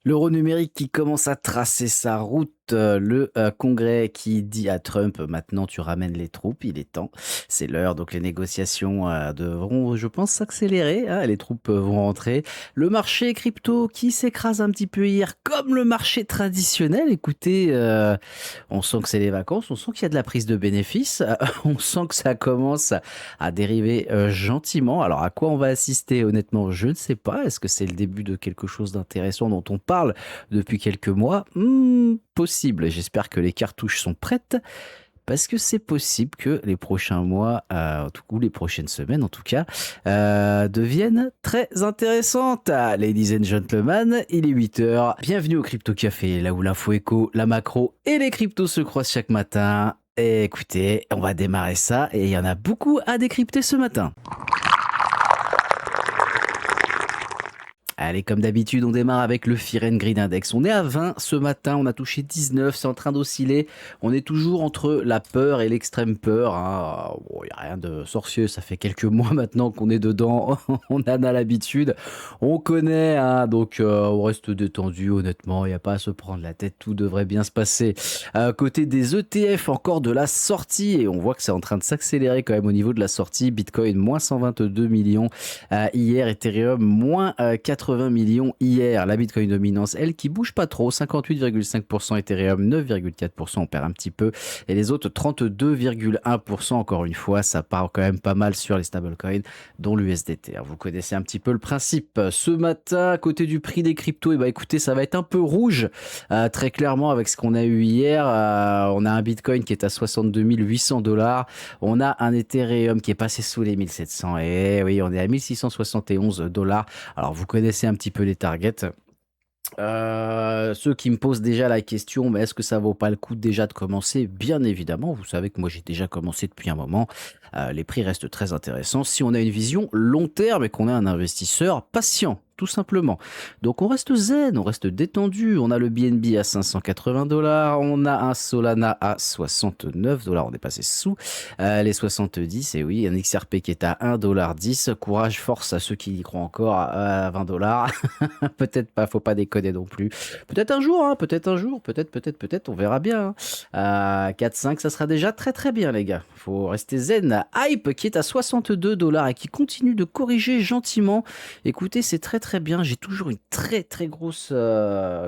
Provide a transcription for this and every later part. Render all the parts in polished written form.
L'euro numérique qui commence à tracer sa route, le Congrès qui dit à Trump: «Maintenant tu ramènes les troupes, il est temps, c'est l'heure». Donc les négociations, devront, je pense, s'accélérer, hein, les troupes, vont rentrer. Le marché crypto qui s'écrase un petit peu hier, comme le marché traditionnel. Écoutez, on sent que c'est les vacances, on sent qu'il y a de la prise de bénéfices, on sent que ça commence à dériver, gentiment. Alors à quoi on va assister? Honnêtement, je ne sais pas. Est-ce que c'est le début de quelque chose d'intéressant dont on parle depuis quelques mois? Possible. J'espère que les cartouches sont prêtes parce que c'est possible que les prochains mois, ou les prochaines semaines en tout cas, deviennent très intéressantes. Ladies and gentlemen, il est 8 heures. Bienvenue au Crypto Café, là où l'info éco, la macro et les cryptos se croisent chaque matin. Et écoutez, on va démarrer ça et il y en a beaucoup à décrypter ce matin. Allez, comme d'habitude, on démarre avec le Fear and Greed Index. On est à 20 ce matin, on a touché 19, c'est en train d'osciller. On est toujours entre la peur et l'extrême peur, hein. Bon, il n'y a rien de sorcieux, ça fait quelques mois maintenant qu'on est dedans, on en a l'habitude, on connaît, hein, donc on reste détendu, honnêtement, il n'y a pas à se prendre la tête, tout devrait bien se passer. Côté des ETF, encore de la sortie, et on voit que c'est en train de s'accélérer quand même au niveau de la sortie. Bitcoin, moins 122 millions hier, Ethereum, moins 80 millions hier. La Bitcoin dominance, elle, qui bouge pas trop, 58,5%, Ethereum 9,4%, on perd un petit peu, et les autres 32,1%. Encore une fois, ça part quand même pas mal sur les stablecoins, dont l'USDT. Vous connaissez un petit peu le principe. Ce matin, à côté du prix des cryptos, et bah écoutez, ça va être un peu rouge, très clairement, avec ce qu'on a eu hier. On a un Bitcoin qui est à 62 800 $, on a un Ethereum qui est passé sous les 1700, et oui, on est à 1671 $. Alors, vous connaissez un petit peu les targets. Ceux qui me posent déjà la question, mais est-ce que ça vaut pas le coup déjà de commencer? Bien évidemment, vous savez que moi j'ai déjà commencé depuis un moment. Les prix restent très intéressants si on a une vision long terme et qu'on est un investisseur patient, tout simplement. Donc on reste zen, on reste détendu. On a le BNB à 580 $, on a un Solana à 69 $, on est passé sous les 70, et oui, un XRP qui est à 1,10 $. Courage, force à ceux qui y croient encore à 20 $. Peut-être pas, faut pas déconner non plus. Peut-être un jour, hein, peut-être un jour, peut-être, on verra bien, hein. 4-5, ça sera déjà très très bien, les gars. Faut rester zen. Hype qui est à 62 $ et qui continue de corriger gentiment. Écoutez, c'est très très bien. J'ai toujours une très très grosse,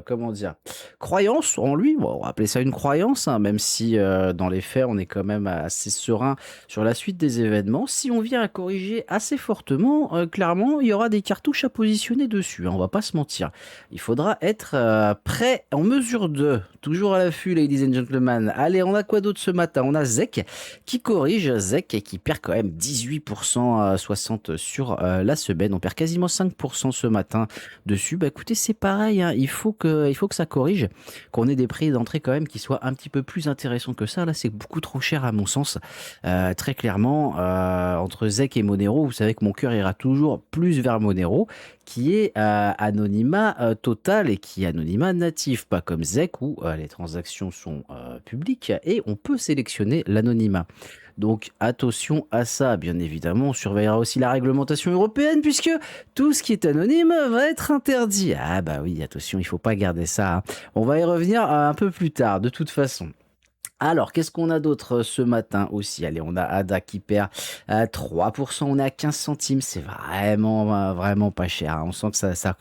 comment dire, croyance en lui. Bon, on va appeler ça une croyance, hein, même si dans les faits, on est quand même assez serein sur la suite des événements. Si on vient à corriger assez fortement, clairement, il y aura des cartouches à positionner dessus, hein, on va pas se mentir. Il faudra être prêt, en mesure de. Toujours à l'affût, ladies and gentlemen. Allez, on a quoi d'autre ce matin? On a ZEC qui corrige, ZEC qui perd quand même 18%, 60 sur la semaine. On perd quasiment 5% ce matin dessus. Bah écoutez, c'est pareil, hein, il faut que ça corrige, qu'on ait des prix d'entrée quand même qui soient un petit peu plus intéressants que ça. Là, c'est beaucoup trop cher à mon sens. Très clairement, entre ZEC et Monero, vous savez que mon cœur ira toujours plus vers Monero, qui est anonymat total et qui est anonymat natif, pas comme ZEC où les transactions sont publiques et on peut sélectionner l'anonymat. Donc attention à ça, bien évidemment, on surveillera aussi la réglementation européenne puisque tout ce qui est anonyme va être interdit. Ah bah oui, attention, il faut pas garder ça, hein. On va y revenir un peu plus tard, de toute façon. Alors, qu'est-ce qu'on a d'autre ce matin aussi? Allez, on a Ada qui perd 3%, on est à 15 centimes, c'est vraiment, vraiment pas cher, hein. On sent que ça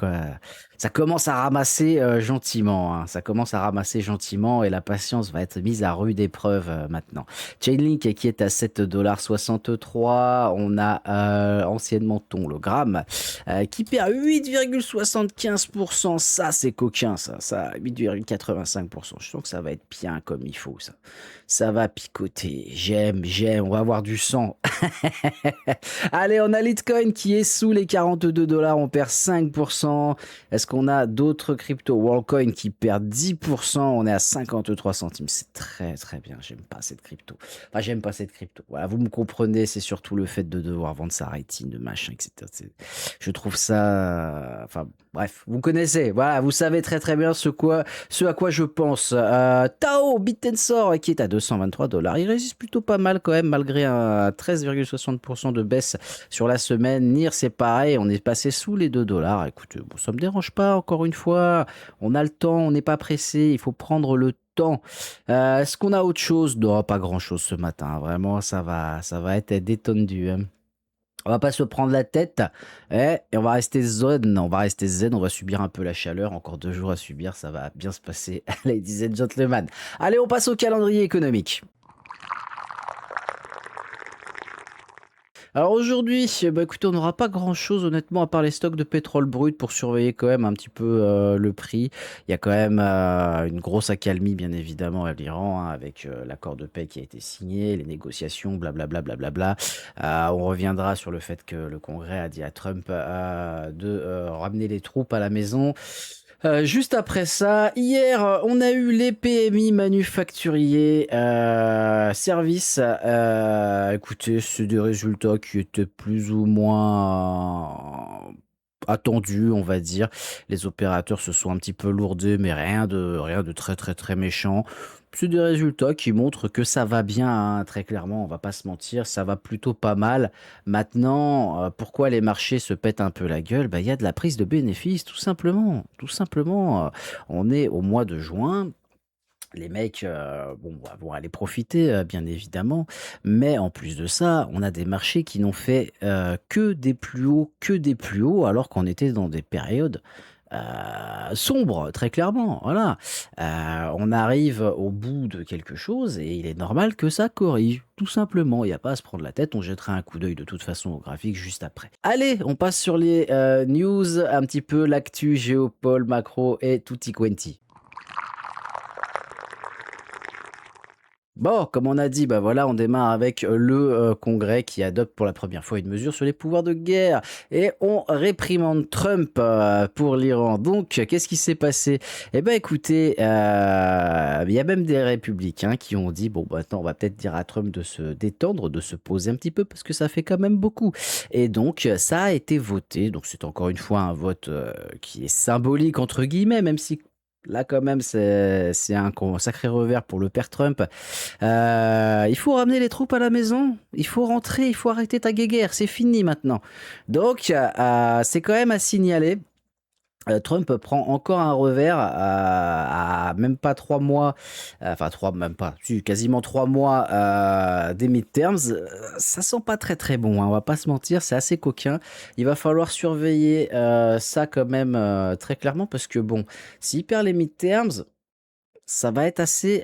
commence à ramasser gentiment, hein. Ça commence à ramasser gentiment et la patience va être mise à rude épreuve maintenant. Chainlink qui est à 7,63 $, on a anciennement ton hologramme qui perd 8,75%, ça c'est coquin, ça 8,85%. Je sens que ça va être bien comme il faut, ça. Ça va picoter. J'aime, on va avoir du sang. Allez, on a Litecoin qui est sous les 42 $, on perd 5%. Est-ce qu'on a d'autres cryptos? Worldcoin qui perd 10%, on est à 53 centimes. C'est très très bien, j'aime pas cette crypto. Enfin, j'aime pas cette crypto. Voilà, vous me comprenez, c'est surtout le fait de devoir vendre sa rétine, de machin, etc. Je trouve ça... Enfin, bref, vous connaissez. Voilà, vous savez très très bien ce à quoi je pense. Tao, Bitensor, qui est à 223 $. Il résiste plutôt pas mal quand même, malgré un 13,60% de baisse sur la semaine. NIR, c'est pareil, on est passé sous les 2 $. Écoutez, bon, ça me dérange pas, encore une fois. On a le temps, on n'est pas pressé, il faut prendre le temps. Est-ce qu'on a autre chose? Non, pas grand-chose ce matin. Vraiment, ça va être détendu, hein. On va pas se prendre la tête, et on va rester zen. On va rester zen, on va subir un peu la chaleur. Encore 2 jours à subir, ça va bien se passer, ladies and gentlemen. Allez, on passe au calendrier économique. Alors aujourd'hui, bah, écoutez, on n'aura pas grand-chose honnêtement à part les stocks de pétrole brut pour surveiller quand même un petit peu, le prix. Il y a quand même, une grosse accalmie bien évidemment à l'Iran, hein, avec, l'accord de paix qui a été signé, les négociations, blablabla, blablabla. On reviendra sur le fait que le Congrès a dit à Trump, de, ramener les troupes à la maison. Juste après ça, hier, on a eu les PMI manufacturiers, services. Écoutez, c'est des résultats qui étaient plus ou moins attendus, on va dire. Les opérateurs se sont un petit peu lourdés, mais rien de très, très, très méchant. C'est des résultats qui montrent que ça va bien, hein, très clairement, on va pas se mentir, ça va plutôt pas mal. Maintenant, pourquoi les marchés se pètent un peu la gueule? Bah, il y a de la prise de bénéfices, tout simplement. Tout simplement. On est au mois de juin. Les mecs, bon, vont aller profiter, bien évidemment. Mais en plus de ça, on a des marchés qui n'ont fait que des plus hauts, que des plus hauts, alors qu'on était dans des périodes sombres, très clairement. Voilà. On arrive au bout de quelque chose et il est normal que ça corrige. Tout simplement, il n'y a pas à se prendre la tête, on jettera un coup d'œil de toute façon au graphique juste après. Allez, on passe sur les news, un petit peu l'actu, géopole, macro et tutti quanti. Bon, comme on a dit, bah voilà, on démarre avec le Congrès qui adopte pour la première fois une mesure sur les pouvoirs de guerre et on réprimande Trump pour l'Iran. Donc, qu'est-ce qui s'est passé? Eh ben, écoutez, il y a même des républicains qui ont dit, bon, bah, attends, on va peut-être dire à Trump de se détendre, de se poser un petit peu parce que ça fait quand même beaucoup. Et donc, ça a été voté. Donc, c'est encore une fois un vote qui est symbolique entre guillemets, même si là, quand même, c'est un sacré revers pour le père Trump. Il faut ramener les troupes à la maison, il faut rentrer, il faut arrêter ta guéguerre, c'est fini maintenant. Donc, c'est quand même à signaler. Trump prend encore un revers à même pas 3 mois, enfin 3 même pas, si quasiment 3 mois, des midterms, ça sent pas très, très bon, hein, on va pas se mentir, c'est assez coquin. Il va falloir surveiller, ça quand même, très clairement parce que bon, s'il perd les midterms, ça va être assez,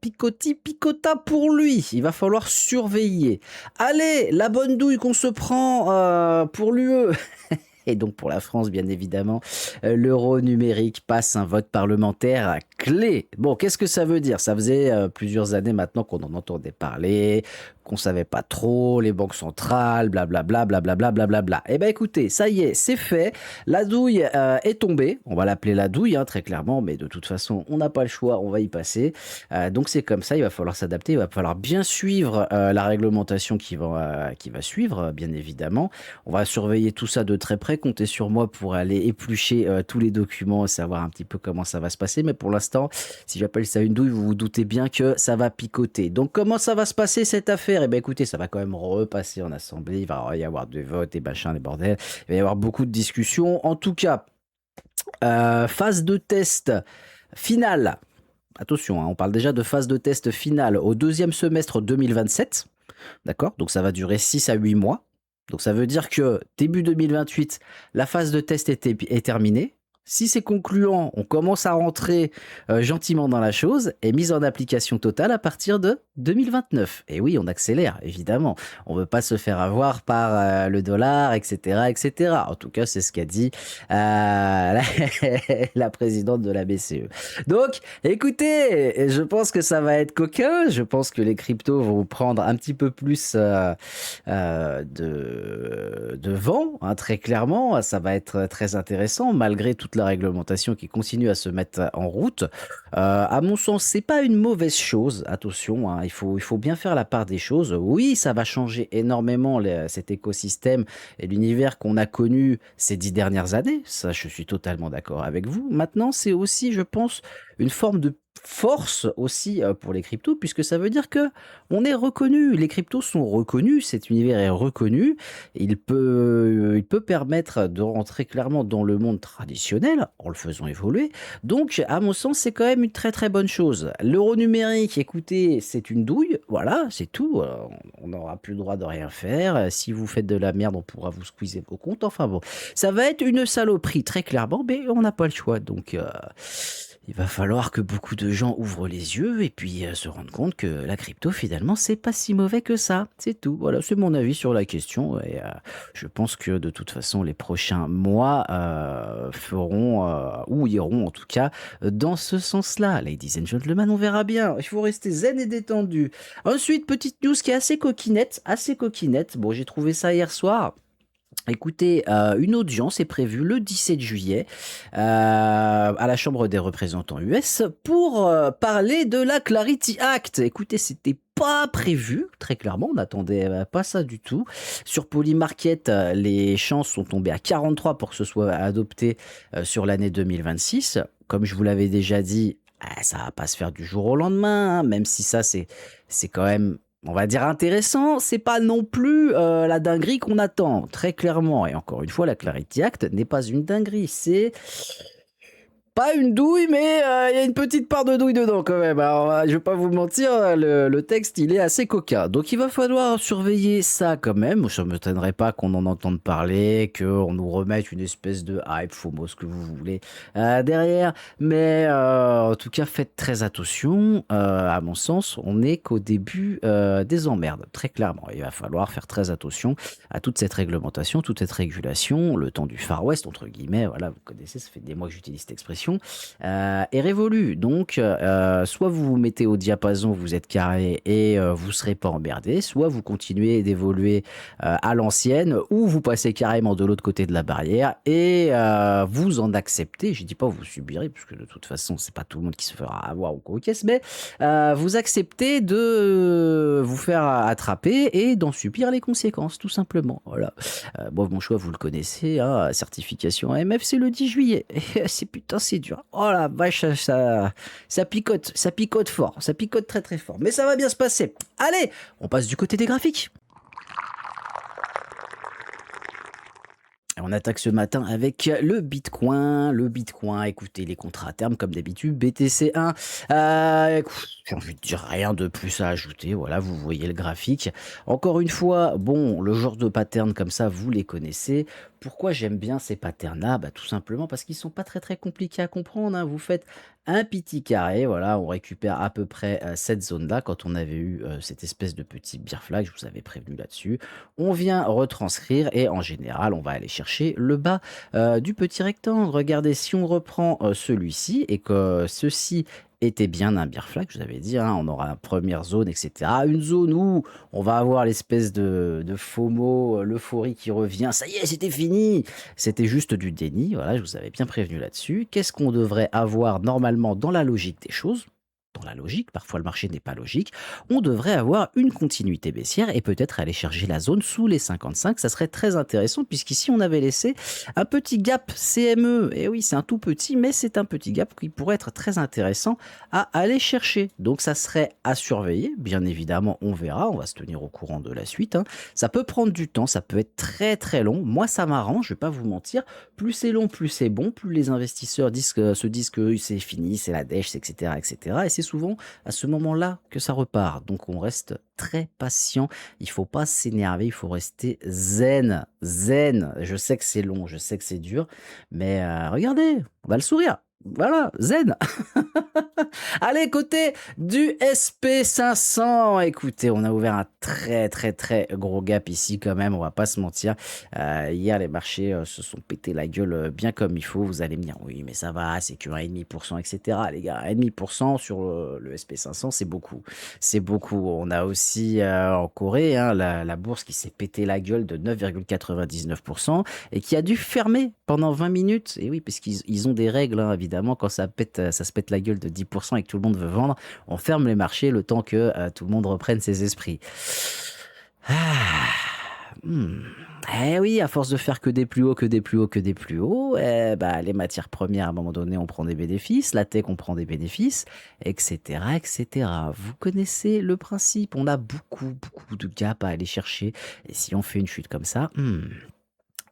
picotis picota pour lui. Il va falloir surveiller. Allez, la bonne douille qu'on se prend, pour l'UE et donc pour la France, bien évidemment, l'euro numérique passe un vote parlementaire clé. Bon, qu'est-ce que ça veut dire? Ça faisait plusieurs années maintenant qu'on en entendait parler, qu'on savait pas trop, les banques centrales, blablabla, blablabla, blablabla. Eh ben écoutez, ça y est, c'est fait. La douille est tombée. On va l'appeler la douille, hein, très clairement, mais de toute façon, on n'a pas le choix, on va y passer. Donc c'est comme ça, il va falloir s'adapter, il va falloir bien suivre la réglementation qui va suivre, bien évidemment. On va surveiller tout ça de très près. Comptez sur moi pour aller éplucher tous les documents et savoir un petit peu comment ça va se passer. Mais pour l'instant, si j'appelle ça une douille, vous vous doutez bien que ça va picoter. Donc comment ça va se passer cette affaire? Eh bien écoutez, ça va quand même repasser en assemblée. Il va y avoir des votes, des machins, des bordels. Il va y avoir beaucoup de discussions. En tout cas, phase de test finale. Attention, hein, on parle déjà de phase de test finale au deuxième semestre 2027. D'accord? Donc ça va durer 6 à 8 mois. Donc ça veut dire que début 2028, la phase de test est terminée. Si c'est concluant, on commence à rentrer gentiment dans la chose et mise en application totale à partir de 2029. Et oui, on accélère, évidemment. On ne veut pas se faire avoir par le dollar, etc., etc. En tout cas, c'est ce qu'a dit la, la présidente de la BCE. Donc, écoutez, je pense que ça va être coquin. Je pense que les cryptos vont prendre un petit peu plus de vent, hein, très clairement. Ça va être très intéressant, malgré toute la réglementation qui continue à se mettre en route. À mon sens, c'est pas une mauvaise chose. Attention, hein, il faut bien faire la part des choses. Oui, ça va changer énormément cet écosystème et l'univers qu'on a connu ces 10 dernières années. Ça, je suis totalement d'accord avec vous. Maintenant, c'est aussi, je pense, une forme de force aussi pour les cryptos, puisque ça veut dire que on est reconnu. Les cryptos sont reconnus, cet univers est reconnu. Il peut permettre de rentrer clairement dans le monde traditionnel en le faisant évoluer. Donc, à mon sens, c'est quand même une très très bonne chose. L'euro numérique, écoutez, c'est une douille, voilà, c'est tout. On n'aura plus le droit de rien faire. Si vous faites de la merde, on pourra vous squeezer vos comptes. Enfin bon, ça va être une saloperie, très clairement, mais on n'a pas le choix. Donc, il va falloir que beaucoup de gens ouvrent les yeux et puis se rendent compte que la crypto, finalement, c'est pas si mauvais que ça. C'est tout. Voilà, c'est mon avis sur la question. Et je pense que de toute façon, les prochains mois feront, ou iront en tout cas, dans ce sens-là. Ladies and gentlemen, on verra bien. Il faut rester zen et détendu. Ensuite, petite news qui est assez coquinette. Assez coquinette. Bon, j'ai trouvé ça hier soir. Écoutez, une audience est prévue le 17 juillet à la Chambre des représentants US pour parler de la Clarity Act. Écoutez, c'était pas prévu, très clairement, on n'attendait pas ça du tout. Sur Polymarket, les chances sont tombées à 43 pour que ce soit adopté sur l'année 2026. Comme je vous l'avais déjà dit, ça va pas se faire du jour au lendemain, hein, même si ça, c'est quand même, on va dire, intéressant. C'est pas non plus la dinguerie qu'on attend, très clairement. Et encore une fois, la Clarity Act n'est pas une dinguerie. C'est pas une douille, mais il y a une petite part de douille dedans quand même. Alors, je vais pas vous mentir, le texte, il est assez coquin. Donc, il va falloir surveiller ça quand même. Ça ne m'étonnerait pas qu'on en entende parler, qu'on nous remette une espèce de hype, FOMO, ce que vous voulez, derrière. Mais en tout cas, faites très attention. À mon sens, on n'est qu'au début des emmerdes, très clairement. Il va falloir faire très attention à toute cette réglementation, toute cette régulation, le temps du Far West, entre guillemets. Voilà, vous connaissez, ça fait des mois que j'utilise cette expression. Est révolu. Donc, soit vous vous mettez au diapason, vous êtes carré et vous serez pas emmerdé, soit vous continuez d'évoluer à l'ancienne, ou vous passez carrément de l'autre côté de la barrière et vous en acceptez. Je dis pas vous subirez, parce que de toute façon, c'est pas tout le monde qui se fera avoir ou quoi aux caisses, mais vous acceptez de vous faire attraper et d'en subir les conséquences, tout simplement. Voilà. Bon, mon choix, vous le connaissez, hein, certification AMF, c'est le 10 juillet. Et c'est putain, c'est dur. Oh la vache, ça picote fort, ça picote très très fort. Mais ça va bien se passer. Allez, on passe du côté des graphiques. Et on attaque ce matin avec le Bitcoin. Le Bitcoin, écoutez, les contrats à terme, comme d'habitude, BTC1. J'ai envie de dire rien de plus à ajouter. Voilà, vous voyez le graphique. Encore une fois, bon, le genre de pattern comme ça, vous les connaissez. Pourquoi j'aime bien ces patterns-là? Bah, tout simplement parce qu'ils sont pas très très compliqués à comprendre, hein. Vous faites un petit carré, voilà, on récupère à peu près cette zone-là quand on avait eu cette espèce de petit bear flag, je vous avais prévenu là-dessus. On vient retranscrire et en général, on va aller chercher le bas du petit rectangle. Regardez, si on reprend celui-ci et que ceci était bien un bear flag, je vous avais dit, hein, on aura une première zone, etc. Une zone où on va avoir l'espèce de FOMO, l'euphorie qui revient. Ça y est, c'était fini. C'était juste du déni. Voilà, je vous avais bien prévenu là-dessus. Qu'est-ce qu'on devrait avoir normalement dans la logique des choses? Dans la logique, parfois le marché n'est pas logique, on devrait avoir une continuité baissière et peut-être aller chercher la zone sous les 55. Ça serait très intéressant puisqu'ici on avait laissé un petit gap CME. Et oui, c'est un tout petit, mais c'est un petit gap qui pourrait être très intéressant à aller chercher. Donc ça serait à surveiller. Bien évidemment, on verra, on va se tenir au courant de la suite, hein. Ça peut prendre du temps, ça peut être très très long. Moi, ça m'arrange, je vais pas vous mentir. Plus c'est long, plus c'est bon, plus les investisseurs se disent que c'est fini, c'est la dèche, etc., etc. Et c'est souvent à ce moment-là que ça repart. Donc on reste très patient. Il faut pas s'énerver, il faut rester zen. Zen. Je sais que c'est long, je sais que c'est dur, mais regardez, on va le sourire. Voilà, zen. Allez, côté du SP500, écoutez, on a ouvert un très très très gros gap ici quand même, on va pas se mentir. Hier, les marchés se sont pété la gueule bien comme il faut. Vous allez me dire, oui, mais ça va, c'est que 1,5%, etc. Les gars, 1,5% sur le SP500, c'est beaucoup. C'est beaucoup. On a aussi en Corée, hein, la bourse qui s'est pété la gueule de 9,99% et qui a dû fermer pendant 20 minutes. Et oui, parce qu'ils ont des règles, hein, évidemment, quand ça se pète la gueule de 10% et que tout le monde veut vendre, on ferme les marchés le temps que tout le monde reprenne ses esprits. Ah, hmm. Eh oui, à force de faire que des plus hauts, que des plus hauts, que des plus hauts, eh bah, les matières premières, à un moment donné, on prend des bénéfices, la tech, on prend des bénéfices, etc., etc. Vous connaissez le principe, on a beaucoup, beaucoup de gap à aller chercher. Et si on fait une chute comme ça,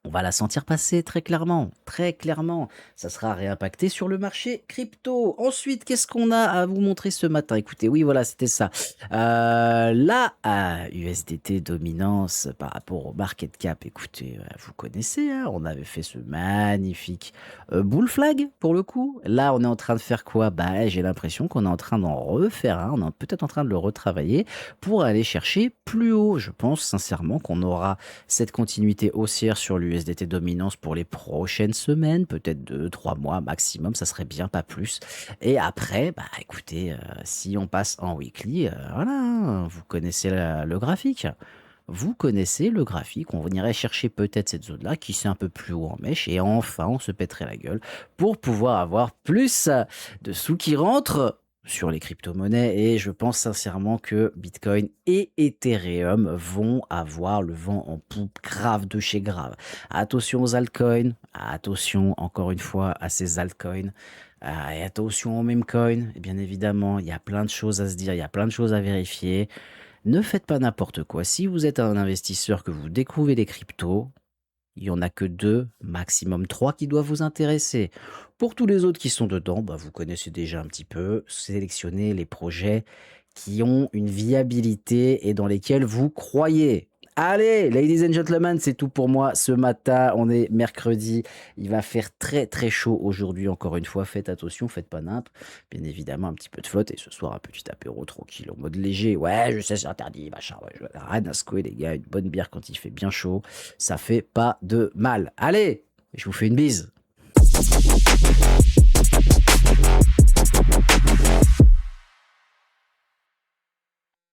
on va la sentir passer très clairement, très clairement. Ça sera réimpacté sur le marché crypto. Ensuite, qu'est-ce qu'on a à vous montrer ce matin? Écoutez, oui, voilà, c'était ça. Là, à USDT dominance par rapport au market cap, écoutez, vous connaissez, hein, on avait fait ce magnifique bull flag pour le coup. Là, on est en train de faire quoi? Bah, j'ai l'impression qu'on est en train d'en refaire un. On est peut-être en train de le retravailler pour aller chercher plus haut. Je pense sincèrement qu'on aura cette continuité haussière sur l'USDT dominance pour les prochaines semaines, peut-être 2, 3 mois maximum, ça serait bien, pas plus. Et après, bah écoutez, si on passe en weekly, voilà, hein, vous connaissez le graphique. Vous connaissez le graphique, on irait chercher peut-être cette zone-là qui c'est un peu plus haut en mèche et enfin on se pèterait la gueule pour pouvoir avoir plus de sous qui rentrent sur les crypto-monnaies et je pense sincèrement que Bitcoin et Ethereum vont avoir le vent en poupe grave de chez grave. Attention aux altcoins, attention encore une fois à ces altcoins. Et attention aux meme coins, et bien évidemment, il y a plein de choses à se dire, il y a plein de choses à vérifier. Ne faites pas n'importe quoi. Si vous êtes un investisseur que vous découvrez les cryptos, il y en a que 2, maximum 3 qui doivent vous intéresser. Pour tous les autres qui sont dedans, bah, vous connaissez déjà un petit peu. Sélectionnez les projets qui ont une viabilité et dans lesquels vous croyez. Allez, ladies and gentlemen, c'est tout pour moi ce matin. On est mercredi. Il va faire très très chaud aujourd'hui. Encore une fois, faites attention, faites pas nimp. Bien évidemment, un petit peu de flotte et ce soir, un petit apéro tranquille en mode léger. Ouais, je sais, c'est interdit, machin. Ouais, rien à secouer, les gars. Une bonne bière quand il fait bien chaud, ça fait pas de mal. Allez, je vous fais une bise.